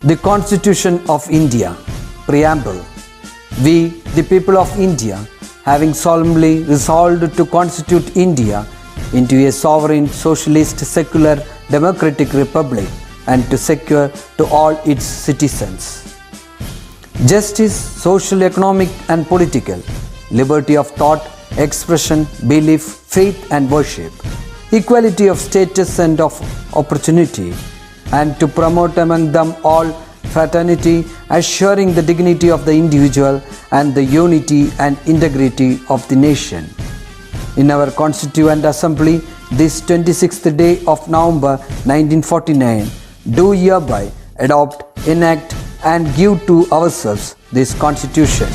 The Constitution of India, Preamble. We, the people of India, having solemnly resolved to constitute India into a sovereign, socialist, secular, democratic republic and to secure to all its citizens justice, social, economic and political, liberty of thought, expression, belief, faith and worship, equality of status and of opportunity, and to promote among them all fraternity, assuring the dignity of the individual and the unity and integrity of the nation. In our Constituent Assembly, this 26th day of November 1949, do hereby adopt, enact and give to ourselves this Constitution.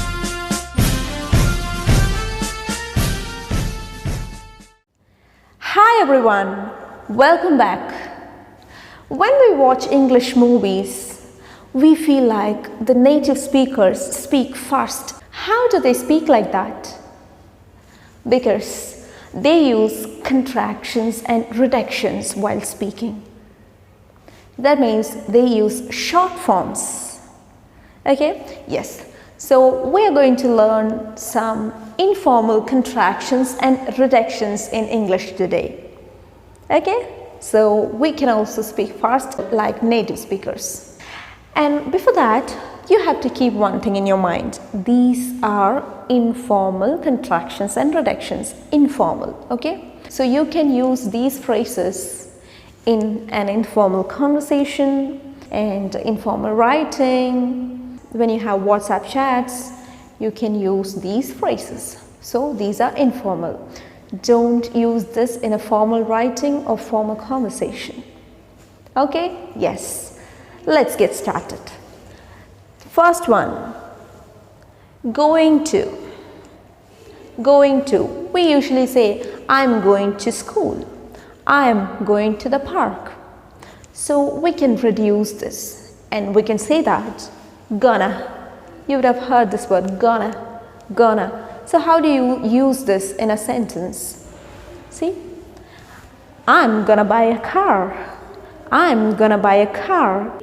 Hi everyone, welcome back. When we watch English movies, we feel like the native speakers speak fast. How do they speak like that? Because they use contractions and reductions while speaking. That means they use short forms. Okay? Yes. So we are going to learn some informal contractions and reductions in English today. Okay? So we can also speak fast like native speakers. And before that, you have to keep one thing in your mind. These are informal contractions and reductions. Informal, okay? So you can use these phrases in an informal conversation and informal writing. When you have WhatsApp chats, you can use these phrases. So these are informal. Don't use this in a formal writing or formal conversation. Okay? Yes. Let's get started. First one, going to. Going to. We usually say, I'm going to school. I'm going to the park. So we can reduce this and we can say that, gonna. You would have heard this word, gonna, gonna. So how do you use this in a sentence? See? I'm gonna buy a car. I'm gonna buy a car.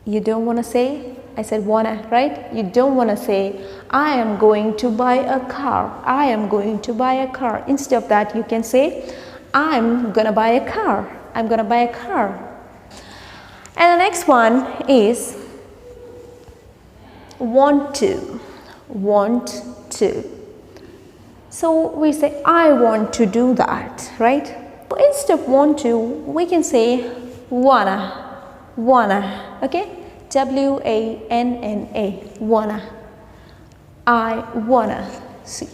You don't want to say, I said wanna, right? You don't want to say, I am going to buy a car. I am going to buy a car. Instead of that, you can say, I'm gonna buy a car. I'm gonna buy a car. And the next one is want to. Want to. So we say, I want to do that, right? So instead of want to, we can say wanna, wanna, okay? W-A-N-N-A, wanna. I wanna. See,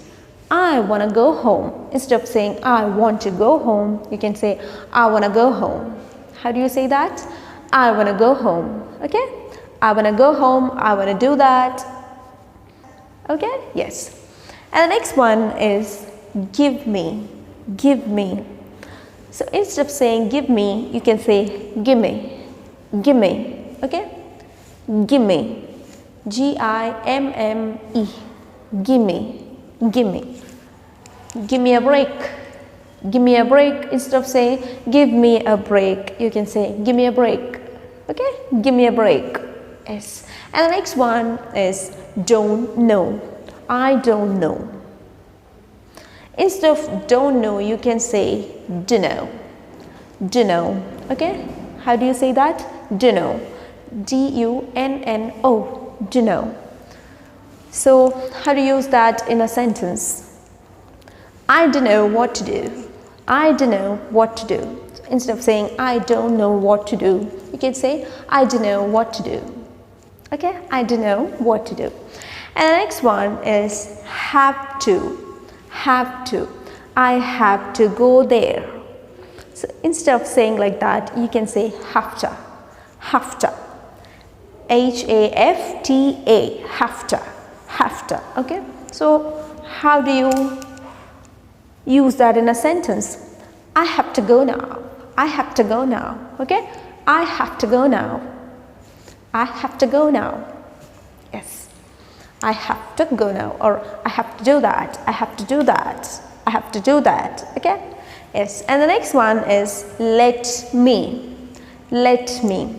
I wanna go home. Instead of saying I want to go home, you can say I wanna go home. How do you say that? I wanna go home, okay? I wanna go home, I wanna do that. Okay? Yes. And the next one is give me. Give me. So instead of saying give me, you can say give me. Give me. Okay? Give me. G-I-M-M-E. Give me. Give me. Give me a break. Give me a break. Instead of saying give me a break, you can say give me a break. Okay? Give me a break. Yes. And the next one is don't know. I don't know. Instead of don't know, you can say dunno. Dunno. Okay? How do you say that? Dunno. D-U-N-N-O. Dunno. So how do you use that in a sentence? I don't know what to do. I don't know what to do. So instead of saying I don't know what to do, you can say I don't know what to do. Okay? I don't know what to do. And the next one is have to. Have to. I have to go there. So instead of saying like that, you can say have to. Have to. H-A-F-T-A. Have to. Have to. Okay? So how do you use that in a sentence? I have to go now. I have to go now. Okay? I have to go now. I have to go now. Yes. I have to go now, or I have to do that. I have to do that. I have to do that. Okay? Yes. And the next one is let me. Let me.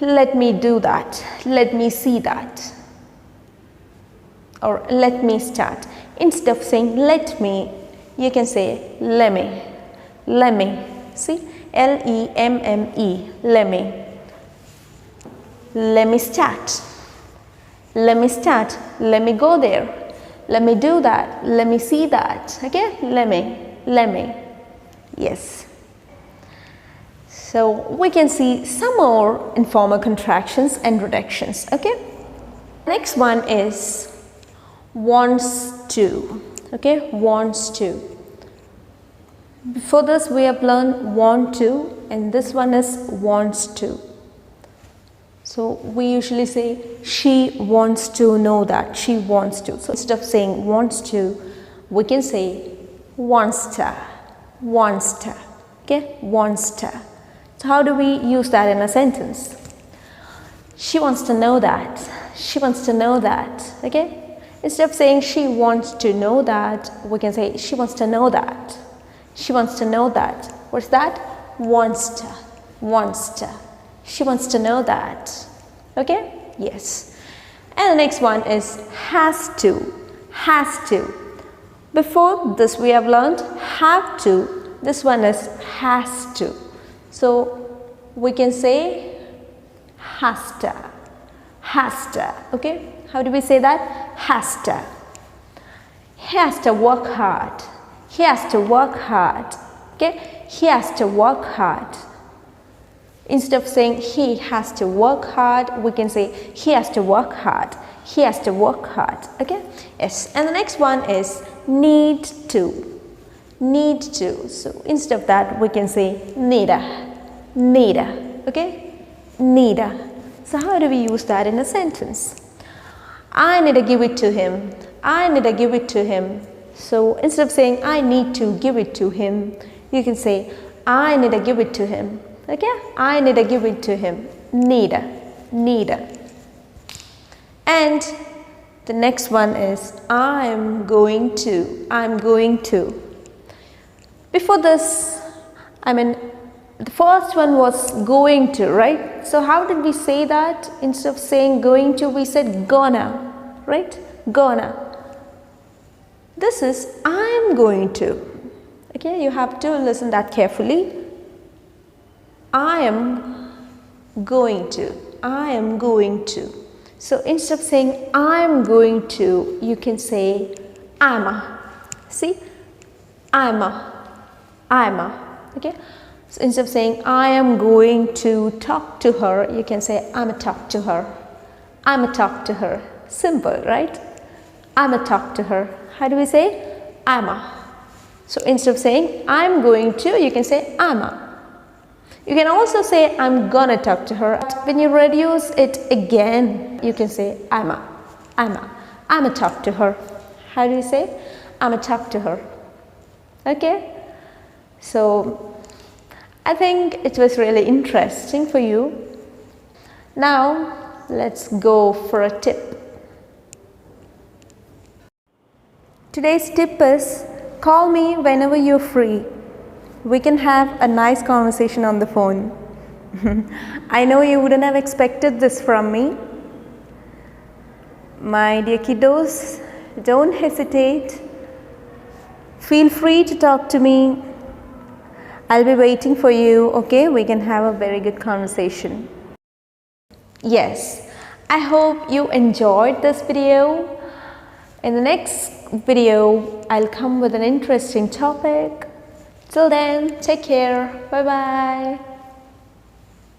let me do that, let me see that, or let me start. Instead of saying let me, you can say let me, let me. See, L-E-M-M-E, let me. Let me start, let me start, let me go there, let me do that, let me see that. Okay, let me. Yes. So we can see some more informal contractions and reductions. Okay, next one is wants to. Okay, wants to. Before this we have learned want to, and this one is wants to. So we usually say she wants to know that, she wants to. So instead of saying wants to, we can say wants to, wants to. Okay, wants to. So how do we use that in a sentence? She wants to know that, she wants to know that. Okay, instead of saying she wants to know that, we can say she wants to know that, she wants to know that. What's that? Wants to, wants to. She wants to know that. Okay, yes. And the next one is has to, has to. Before this we have learned have to, this one is has to. So we can say has to, has to. Okay, how do we say that? Has to. He has to work hard, he has to work hard. Okay, he has to work hard. Instead of saying he has to work hard, we can say he has to work hard, he has to work hard. Okay, yes. And the next one is need to, need to. So instead of that we can say needa, needa. Okay, needa. So how do we use that in a sentence? I need to give it to him, I need to give it to him. So instead of saying I need to give it to him, you can say I need to give it to him. Okay, I need to give it to him. Needa, needa. And the next one is I'm going to, I'm going to. Before this, the first one was going to, right? So how did we say that? Instead of saying going to, we said gonna, right? Gonna. This is I'm going to. Okay, you have to listen that carefully. I am going to, I am going to. So instead of saying I'm going to, you can say I'm a. See, I'm a. Okay, so instead of saying I am going to talk to her, you can say I'm a talk to her, I'm a talk to her. Simple, right? I'm a talk to her. How do we say? I'm a. So instead of saying I'm going to, you can say I'm a. You can also say I'm gonna talk to her. When you reduce it again, you can say I'm a talk to her. How do you say? I'm a talk to her. Okay, so I think it was really interesting for you. Now let's go for a tip. Today's tip is call me whenever you're free. We can have a nice conversation on the phone. I know you wouldn't have expected this from me. My dear kiddos, don't hesitate. Feel free to talk to me. I'll be waiting for you, okay? We can have a very good conversation. Yes, I hope you enjoyed this video. In the next video, I'll come with an interesting topic. Till then, take care. Bye bye.